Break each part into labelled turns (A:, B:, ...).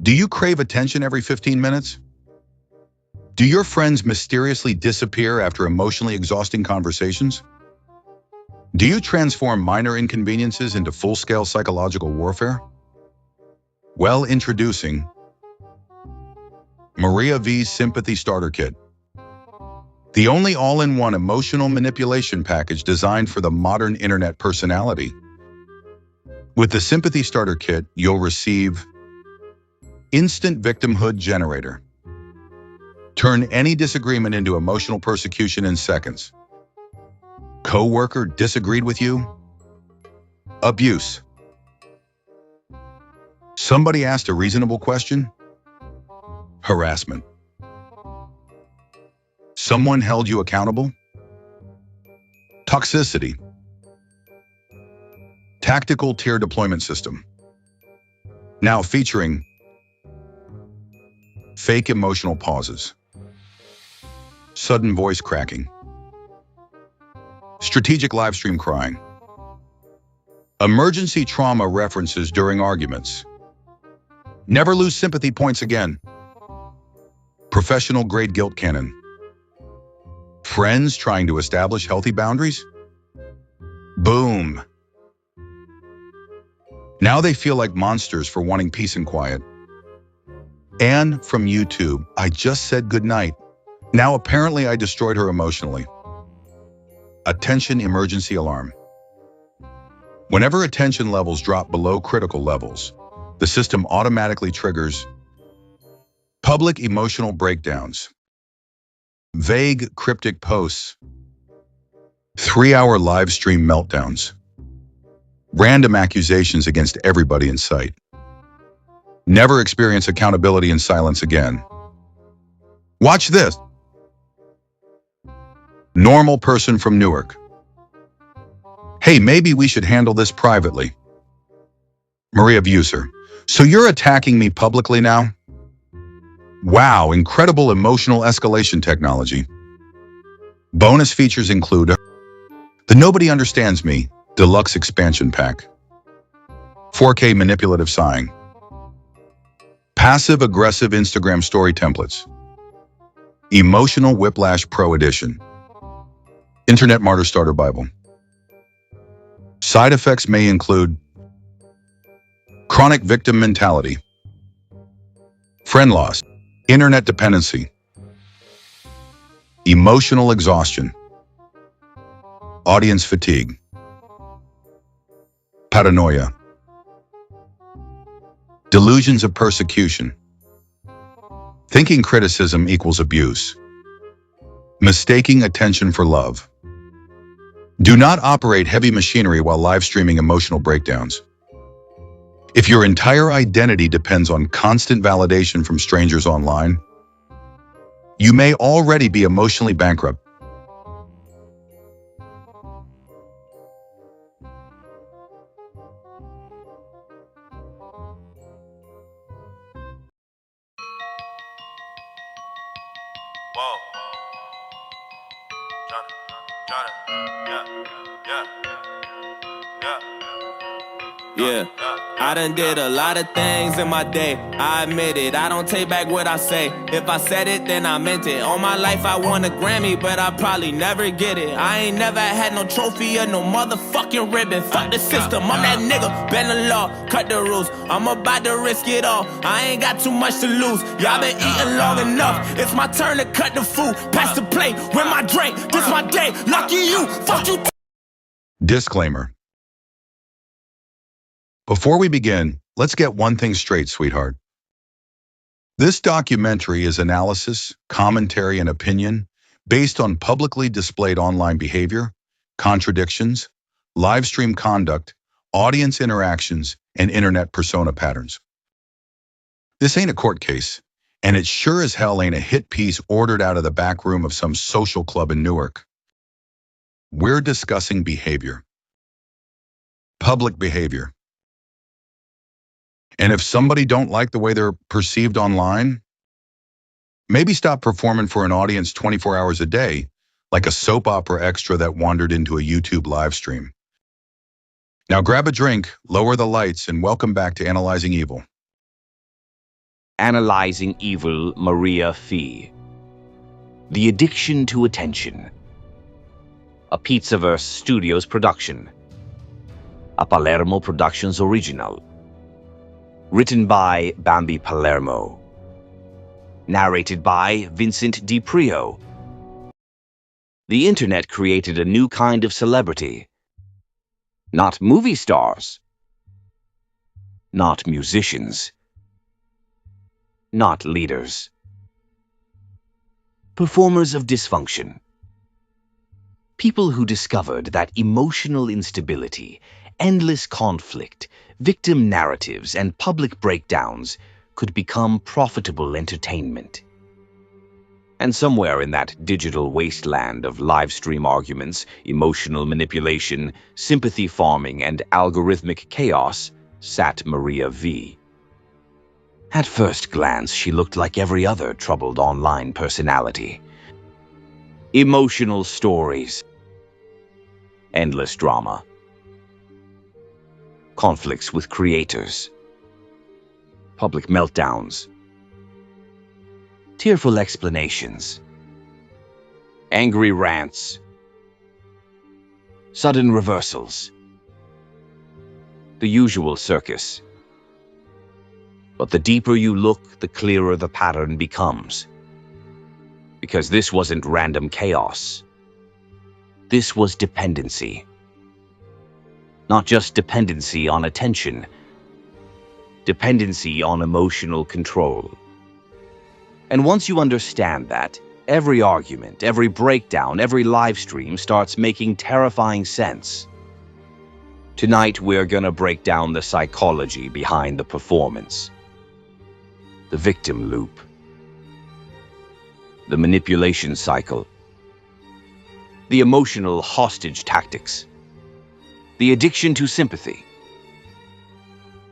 A: Do you crave attention every 15 minutes? Do your friends mysteriously disappear after emotionally exhausting conversations? Do you transform minor inconveniences into full-scale psychological warfare? Well, introducing Maria V's Sympathy Starter Kit, the only all-in-one emotional manipulation package designed for the modern internet personality. With the Sympathy Starter Kit, you'll receive Instant Victimhood Generator. Turn any disagreement into emotional persecution in seconds. Coworker disagreed with you? Abuse. Somebody asked a reasonable question? Harassment. Someone held you accountable? Toxicity. Tactical tier deployment system. Now featuring fake emotional pauses, sudden voice cracking, strategic livestream crying, emergency trauma references during arguments, never lose sympathy points again, professional grade guilt canon, friends trying to establish healthy boundaries? Boom. Now they feel like monsters for wanting peace and quiet. And from YouTube, I just said goodnight. Now apparently I destroyed her emotionally. Attention emergency alarm. Whenever attention levels drop below critical levels, the system automatically triggers public emotional breakdowns, vague cryptic posts, 3-hour live stream meltdowns, random accusations against everybody in sight. Never experience accountability in silence again. Watch this. Normal person from Newark. Hey, maybe we should handle this privately. Maria Abuser. So you're attacking me publicly now? Wow, incredible emotional escalation technology. Bonus features include the Nobody Understands Me Deluxe Expansion Pack, 4K Manipulative Sighing, Passive-Aggressive Instagram Story Templates, Emotional Whiplash Pro Edition, Internet Martyr Starter Bible. Side effects may include chronic victim mentality, friend loss, internet dependency, emotional exhaustion, audience fatigue, paranoia, delusions of persecution, thinking criticism equals abuse, mistaking attention for love. Do not operate heavy machinery while live streaming emotional breakdowns. If your entire identity depends on constant validation from strangers online, you may already be emotionally bankrupt.
B: Whoa. Yeah, I done did a lot of things in my day, I admit it, I don't take back what I say. If I said it, then I meant it. All my life I won a Grammy, but I probably never get it. I ain't never had no trophy or no motherfucking ribbon. Fuck the system, I'm that nigga, bend the law, cut the rules. I'm about to risk it all, I ain't got too much to lose. Y'all been eating long enough, it's my turn to cut the food. Pass the plate, win my drink, this my day. Lucky you, fuck you.
A: Disclaimer. Before we begin, let's get one thing straight, sweetheart. This documentary is analysis, commentary, and opinion based on publicly displayed online behavior, contradictions, live stream conduct, audience interactions, and internet persona patterns. This ain't a court case, and it sure as hell ain't a hit piece ordered out of the back room of some social club in Newark. We're discussing behavior. Public behavior. And if somebody don't like the way they're perceived online, maybe stop performing for an audience 24 hours a day, like a soap opera extra that wandered into a YouTube live stream. Now grab a drink, lower the lights, and welcome back to Analyzing Evil.
C: Analyzing Evil, Maria Fee. The Addiction to Attention. A Pizzaverse Studios production. A Palermo Productions original. Written by Bambi Palermo. Narrated by Vincent Di Prio. The internet created a new kind of celebrity. Not movie stars. Not musicians. Not leaders. Performers of dysfunction. People who discovered that emotional instability, endless conflict, victim narratives, and public breakdowns could become profitable entertainment. And somewhere in that digital wasteland of livestream arguments, emotional manipulation, sympathy farming, and algorithmic chaos sat Maria V. At first glance, she looked like every other troubled online personality. Emotional stories. Endless drama. Conflicts with creators. Public meltdowns. Tearful explanations. Angry rants. Sudden reversals. The usual circus. But the deeper you look, the clearer the pattern becomes. Because this wasn't random chaos. This was dependency. Not just dependency on attention. Dependency on emotional control. And once you understand that, every argument, every breakdown, every live stream starts making terrifying sense. Tonight, we're gonna break down the psychology behind the performance. The victim loop. The manipulation cycle. The emotional hostage tactics. The addiction to sympathy.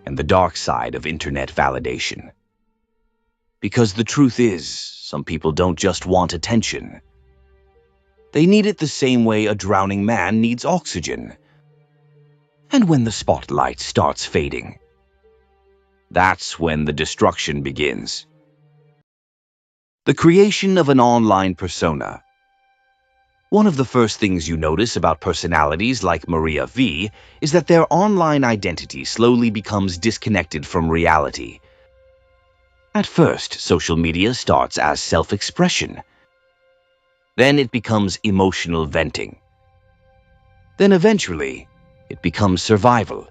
C: And the dark side of internet validation. Because the truth is, some people don't just want attention. They need it the same way a drowning man needs oxygen. And when the spotlight starts fading, that's when the destruction begins. The creation of an online persona. One of the first things you notice about personalities like Maria V is that their online identity slowly becomes disconnected from reality. At first, social media starts as self-expression. Then it becomes emotional venting. Then eventually, it becomes survival.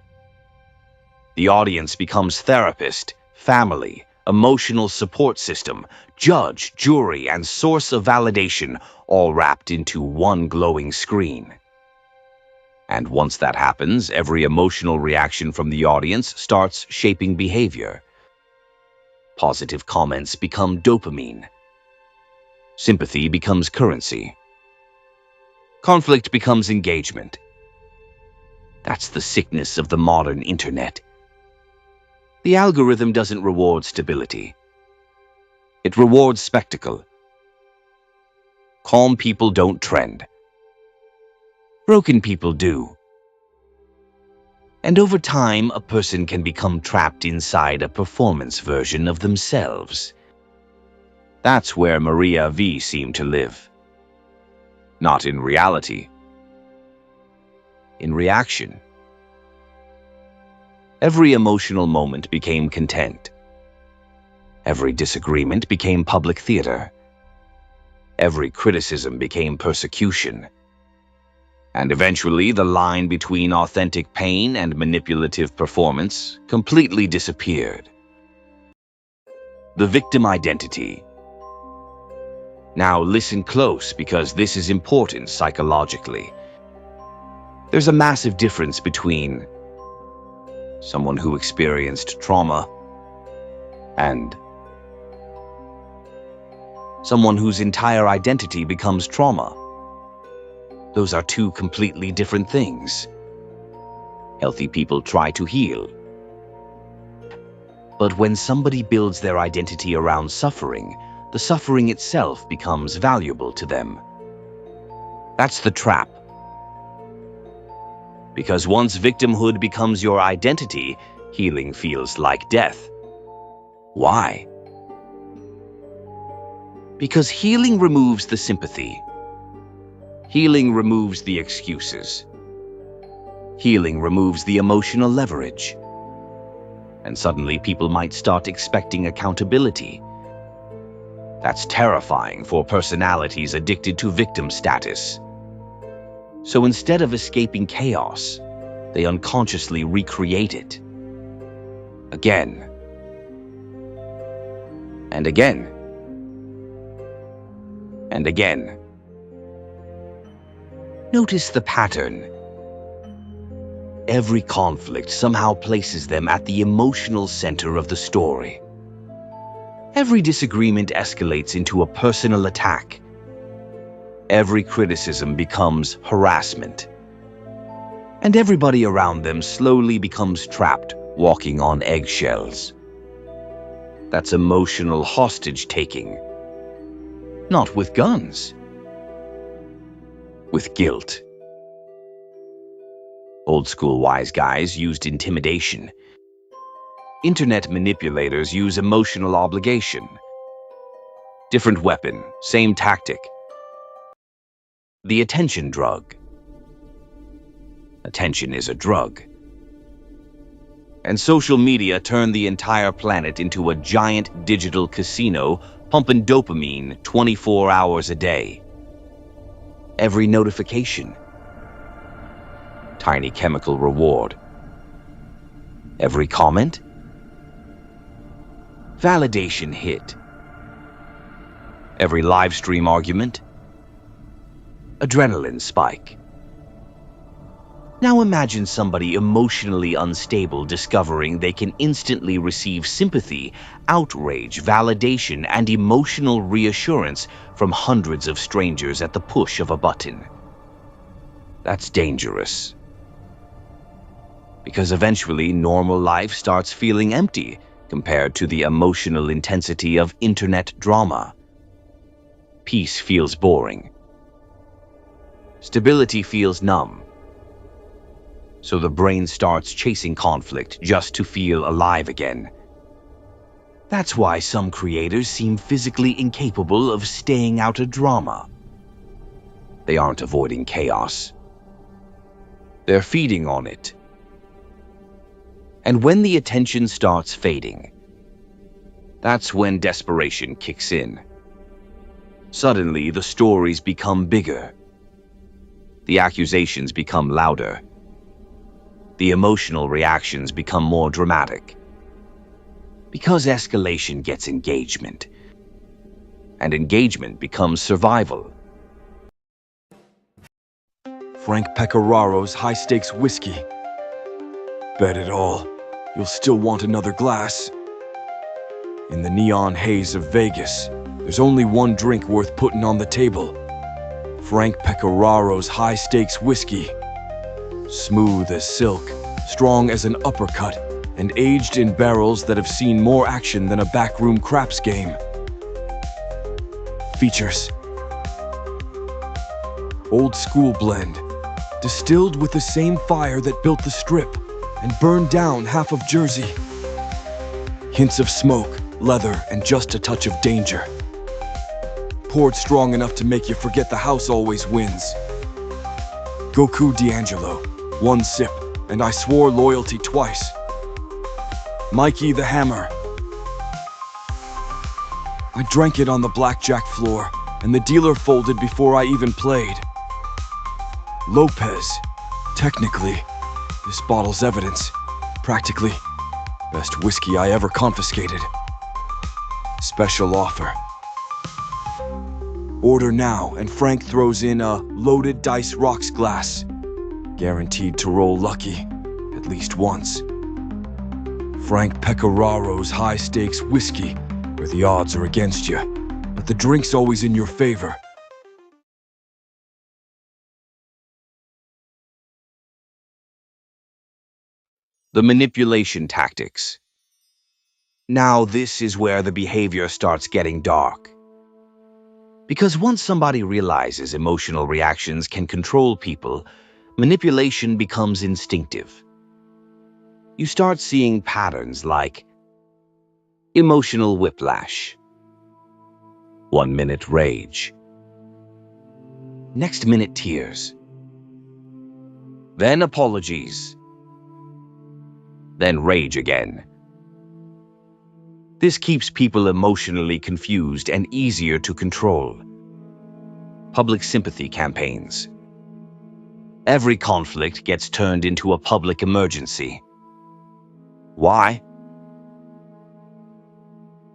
C: The audience becomes therapist, family, emotional support system, judge, jury, and source of validation, all wrapped into one glowing screen. And once that happens, every emotional reaction from the audience starts shaping behavior. Positive comments become dopamine. Sympathy becomes currency. Conflict becomes engagement. That's the sickness of the modern internet. The algorithm doesn't reward stability. It rewards spectacle. Calm people don't trend. Broken people do. And over time, a person can become trapped inside a performance version of themselves. That's where Maria V seemed to live. Not in reality. In reaction. Every emotional moment became content. Every disagreement became public theater. Every criticism became persecution. And eventually, the line between authentic pain and manipulative performance completely disappeared. The victim identity. Now listen close, because this is important psychologically. There's a massive difference between someone who experienced trauma and someone whose entire identity becomes trauma. Those are two completely different things. Healthy people try to heal. But when somebody builds their identity around suffering, the suffering itself becomes valuable to them. That's the trap. Because once victimhood becomes your identity, healing feels like death. Why? Because healing removes the sympathy. Healing removes the excuses. Healing removes the emotional leverage. And suddenly people might start expecting accountability. That's terrifying for personalities addicted to victim status. So instead of escaping chaos, they unconsciously recreate it. Again. And again. And again. Notice the pattern. Every conflict somehow places them at the emotional center of the story. Every disagreement escalates into a personal attack. Every criticism becomes harassment. And everybody around them slowly becomes trapped, walking on eggshells. That's emotional hostage-taking. Not with guns. With guilt. Old-school wise guys used intimidation. Internet manipulators use emotional obligation. Different weapon, same tactic. The attention drug. Attention is a drug. And social media turned the entire planet into a giant digital casino, pumping dopamine 24 hours a day. Every notification. Tiny chemical reward. Every comment. Validation hit. Every live stream argument. Adrenaline spike. Now imagine somebody emotionally unstable discovering they can instantly receive sympathy, outrage, validation, and emotional reassurance from hundreds of strangers at the push of a button. That's dangerous. Because eventually normal life starts feeling empty compared to the emotional intensity of internet drama. Peace feels boring. Stability feels numb. So the brain starts chasing conflict just to feel alive again. That's why some creators seem physically incapable of staying out of drama. They aren't avoiding chaos. They're feeding on it. And when the attention starts fading, that's when desperation kicks in. Suddenly, the stories become bigger. The accusations become louder. The emotional reactions become more dramatic. Because escalation gets engagement. And engagement becomes survival.
D: Frank Peccoraro's high-stakes whiskey. Bet it all. You'll still want another glass. In the neon haze of Vegas, there's only one drink worth putting on the table. Frank Peccoraro's high-stakes whiskey. Smooth as silk, strong as an uppercut, and aged in barrels that have seen more action than a backroom craps game. Features: old school blend, distilled with the same fire that built the Strip and burned down half of Jersey. Hints of smoke, leather, and just a touch of danger. Poured strong enough to make you forget the house always wins. Goku D'Angelo, one sip, and I swore loyalty twice. Mikey the Hammer. I drank it on the blackjack floor, and the dealer folded before I even played. Lopez. Technically, this bottle's evidence. Practically, best whiskey I ever confiscated. Special offer. Order now, and Frank throws in a loaded dice rocks glass. Guaranteed to roll lucky, at least once. Frank Peccoraro's high-stakes whiskey, where the odds are against you, but the drink's always in your favor.
C: The manipulation tactics. Now this is where the behavior starts getting dark. Because once somebody realizes emotional reactions can control people, manipulation becomes instinctive. You start seeing patterns like emotional whiplash, 1 minute rage. Next minute tears. Then apologies. Then rage again. This keeps people emotionally confused and easier to control. Public sympathy campaigns. Every conflict gets turned into a public emergency. Why?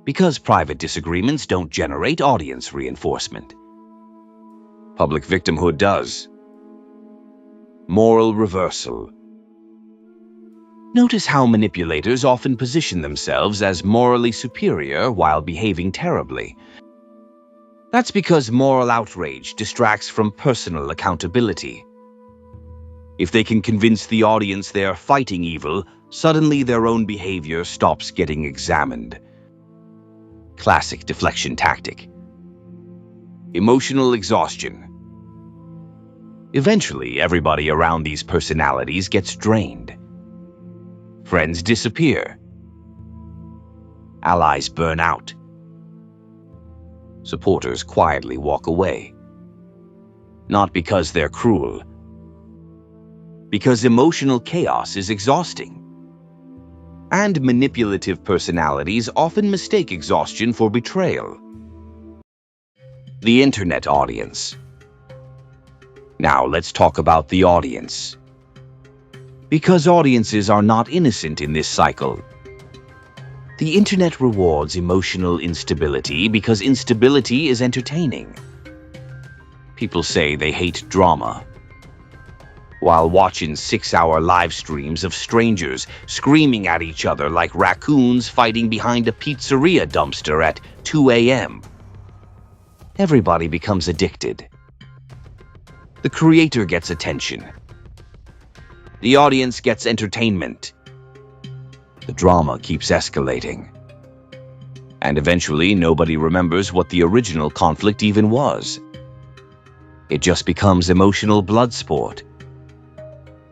C: Because private disagreements don't generate audience reinforcement. Public victimhood does. Moral reversal. Notice how manipulators often position themselves as morally superior while behaving terribly. That's because moral outrage distracts from personal accountability. If they can convince the audience they are fighting evil, suddenly their own behavior stops getting examined. Classic deflection tactic. Emotional exhaustion. Eventually, everybody around these personalities gets drained. Friends disappear. Allies burn out. Supporters quietly walk away. Not because they're cruel, because emotional chaos is exhausting. And manipulative personalities often mistake exhaustion for betrayal. The internet audience. Now let's talk about the audience. Because audiences are not innocent in this cycle. The internet rewards emotional instability because instability is entertaining. People say they hate drama, while watching 6-hour live streams of strangers screaming at each other like raccoons fighting behind a pizzeria dumpster at 2 a.m. Everybody becomes addicted. The creator gets attention. The audience gets entertainment. The drama keeps escalating. And eventually, nobody remembers what the original conflict even was. It just becomes emotional blood sport.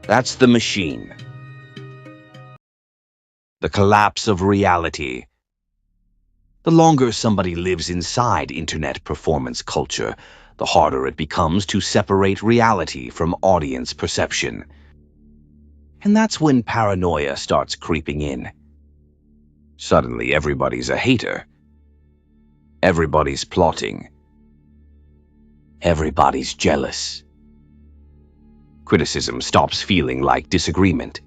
C: That's the machine. The collapse of reality. The longer somebody lives inside internet performance culture, the harder it becomes to separate reality from audience perception. And that's when paranoia starts creeping in. Suddenly, everybody's a hater. Everybody's plotting. Everybody's jealous. Criticism stops feeling like disagreement.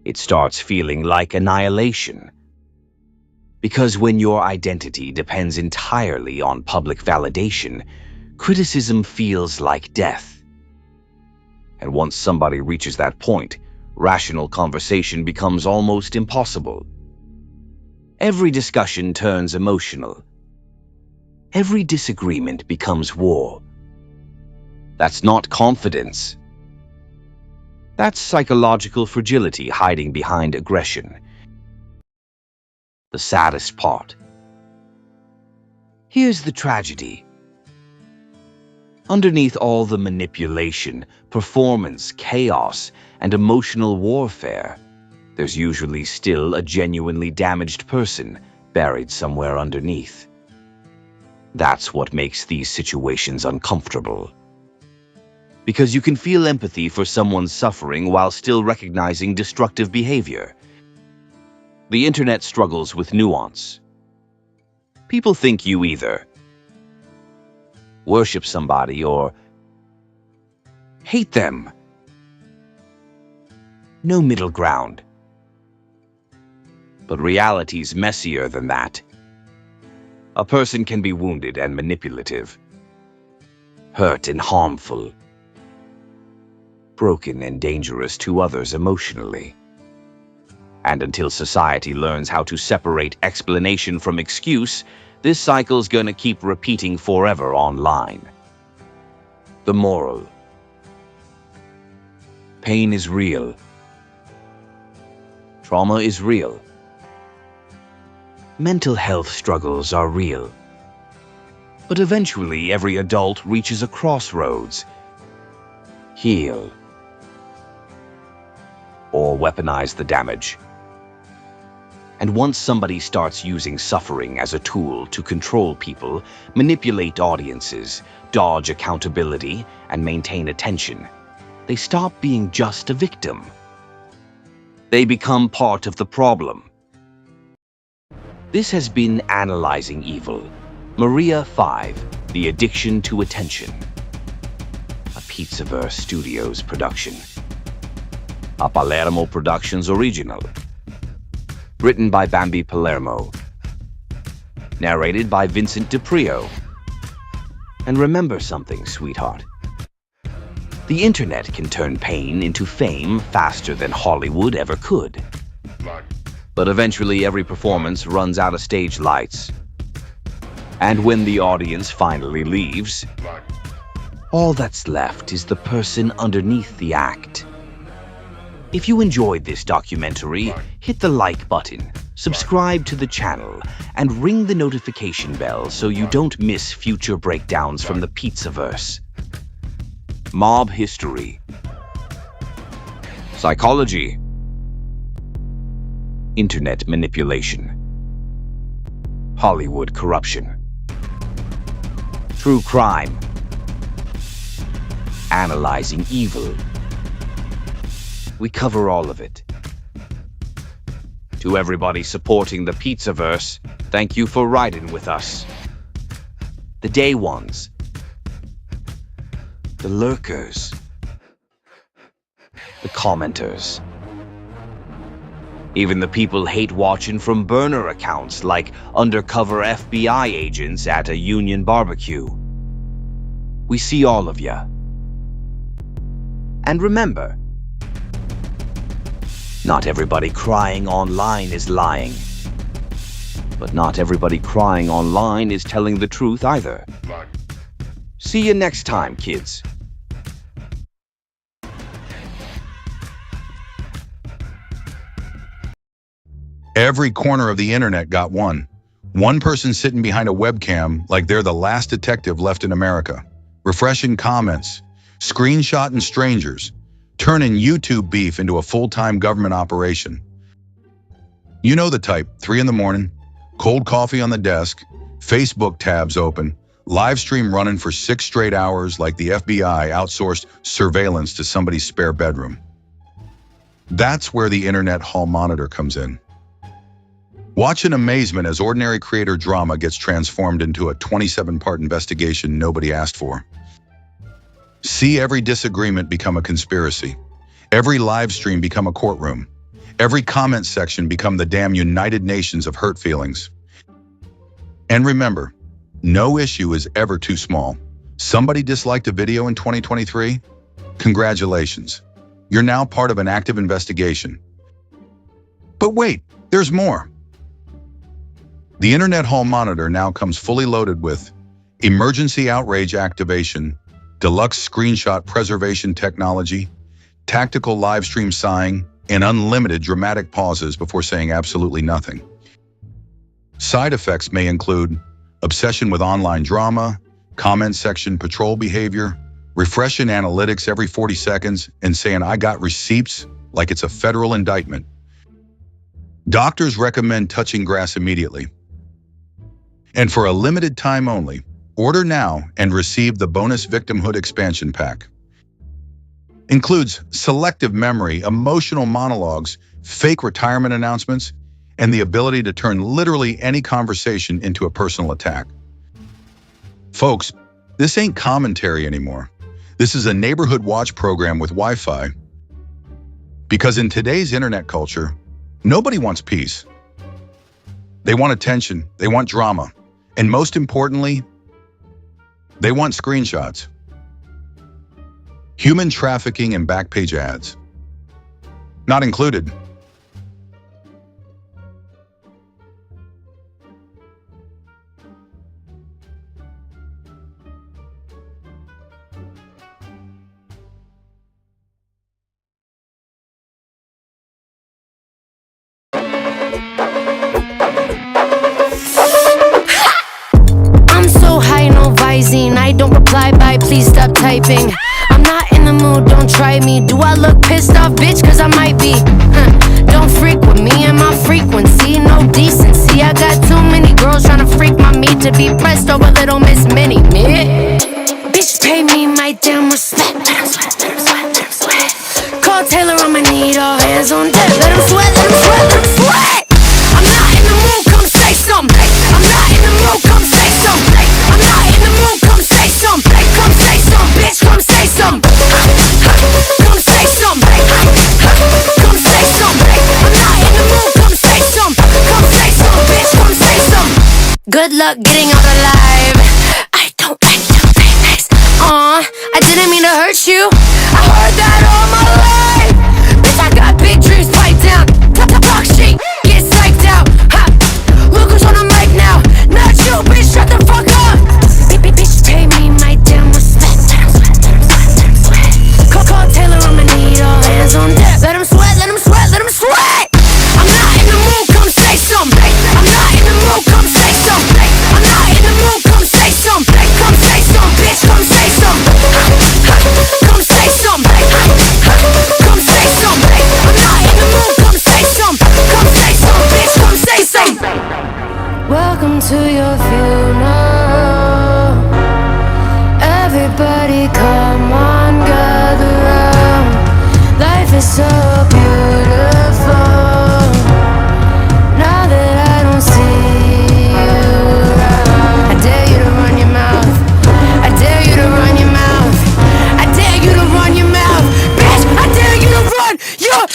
C: It starts feeling like annihilation. Because when your identity depends entirely on public validation, criticism feels like death. And once somebody reaches that point, rational conversation becomes almost impossible. Every discussion turns emotional. Every disagreement becomes war. That's not confidence. That's psychological fragility hiding behind aggression. The saddest part. Here's the tragedy. Underneath all the manipulation, performance, chaos, and emotional warfare, there's usually still a genuinely damaged person buried somewhere underneath. That's what makes these situations uncomfortable. Because you can feel empathy for someone's suffering while still recognizing destructive behavior. The internet struggles with nuance. People think you either worship somebody or hate them. No middle ground. But reality's messier than that. A person can be wounded and manipulative, hurt and harmful, broken and dangerous to others emotionally. And until society learns how to separate explanation from excuse, this cycle's gonna keep repeating forever online. The moral. Pain is real. Trauma is real. Mental health struggles are real. But eventually, every adult reaches a crossroads. Heal. Or weaponize the damage. And once somebody starts using suffering as a tool to control people, manipulate audiences, dodge accountability, and maintain attention, they stop being just a victim. They become part of the problem. This has been Analyzing Evil, Maria 5, The Addiction to Attention. A Pizzaverse Studios production. A Palermo Productions original. Written by Bambi Palermo. Narrated by Vincent DiPrio. And remember something, sweetheart. The internet can turn pain into fame faster than Hollywood ever could. But eventually every performance runs out of stage lights. And when the audience finally leaves, all that's left is the person underneath the act. If you enjoyed this documentary, hit the like button, subscribe to the channel, and ring the notification bell so you don't miss future breakdowns from the Pizzaverse. Mob history, psychology, internet manipulation, Hollywood corruption, true crime, analyzing evil. We cover all of it. To everybody supporting the Pizzaverse, thank you for riding with us. The day ones, the lurkers, the commenters. Even the people hate watching from burner accounts like undercover FBI agents at a union barbecue. We see all of ya. And remember, not everybody crying online is lying. But not everybody crying online is telling the truth either. See you next time, kids.
A: Every corner of the internet got one. One person sitting behind a webcam like they're the last detective left in America. Refreshing comments, screenshotting strangers, turning YouTube beef into a full-time government operation. You know the type, 3 in the morning, cold coffee on the desk, Facebook tabs open, live stream running for 6 straight hours like the FBI outsourced surveillance to somebody's spare bedroom. That's where the internet hall monitor comes in. Watch in amazement as ordinary creator drama gets transformed into a 27-part investigation nobody asked for. See every disagreement become a conspiracy, every live stream become a courtroom, every comment section become the damn United Nations of hurt feelings. And remember, no issue is ever too small. Somebody disliked a video in 2023? Congratulations. You're now part of an active investigation. But wait, there's more. The Internet Hall Monitor now comes fully loaded with emergency outrage activation, deluxe screenshot preservation technology, tactical live stream sighing, and unlimited dramatic pauses before saying absolutely nothing. Side effects may include obsession with online drama, comment section patrol behavior, refreshing analytics every 40 seconds, and saying I got receipts like it's a federal indictment. Doctors recommend touching grass immediately. And for a limited time only, order now and receive the bonus Victimhood expansion pack. Includes selective memory, emotional monologues, fake retirement announcements, and the ability to turn literally any conversation into a personal attack. Folks, this ain't commentary anymore. This is a neighborhood watch program with Wi-Fi. Because in today's internet culture, nobody wants peace. They want attention, they want drama, and most importantly, they want screenshots. Human trafficking and backpage ads. Not included.
E: I don't reply by, please stop typing. I'm not in the mood, don't try try me. Do I look pissed off, bitch? Cause I might be. Don't freak with me and my frequency. No decency. I got too many girls tryna freak my meat to be pressed over little Miss Mini Me. Bitch, pay me my damn respect. Let him sweat, let him sweat, let him sweat. Call Taylor, I'ma need all hands on deck. Let him sweat, let him sweat, let him sweat. I'm not in the mood, come say something. I'm not in the mood, come say something. I'm not in the mood, come say something. Come say something, bitch, come say something. Come say something. Come say something. I'm not in the mood, come say something. Come say something, bitch, come say something. Good luck getting out alive. I don't like to play nice. I didn't mean to hurt you. I heard that all my life. Bitch, I got big dreams, pipe down. Talk shit, get psyched out. Ha. Look who's on the mic now. Not you, bitch, shut the fuck up. Bitch, pay me my damn respect. Let him sweat, let him sweat, let him sweat. Call Taylor, I'ma need all hands on deck. Let him sweat, let him sweat, let him sweat. I'm not in the mood, come say something. I'm not in the mood, come say something. I'm not in the mood, come say something. Come say something, bitch, come say something. Come say something. Come say something. I'm not in the mood, come say something. Come say something, bitch, come say something. Welcome to your funeral. Everybody come on, gather round. Life is so beautiful. Now that I don't see you around, I dare you to run your mouth. I dare you to run your mouth. I dare you to run your mouth. Bitch, I dare you to run your mouth.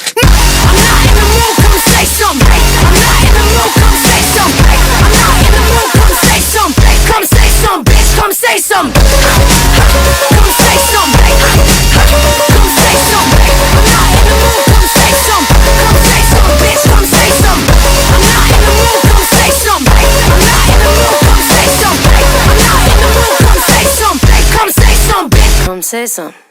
E: I'm not in the mood, come say something. I'm not in the mood, come say something. I'm not in the mood, come say something. Come say something, bitch, come say something. Come say something. Come say something. I'm not in the mood, come say something. Come say something, bitch, come say something. I'm not in the mood, come say something. I'm not in the mood, come say something. I'm not in the mood, come say something. Come say something, bitch, come say something.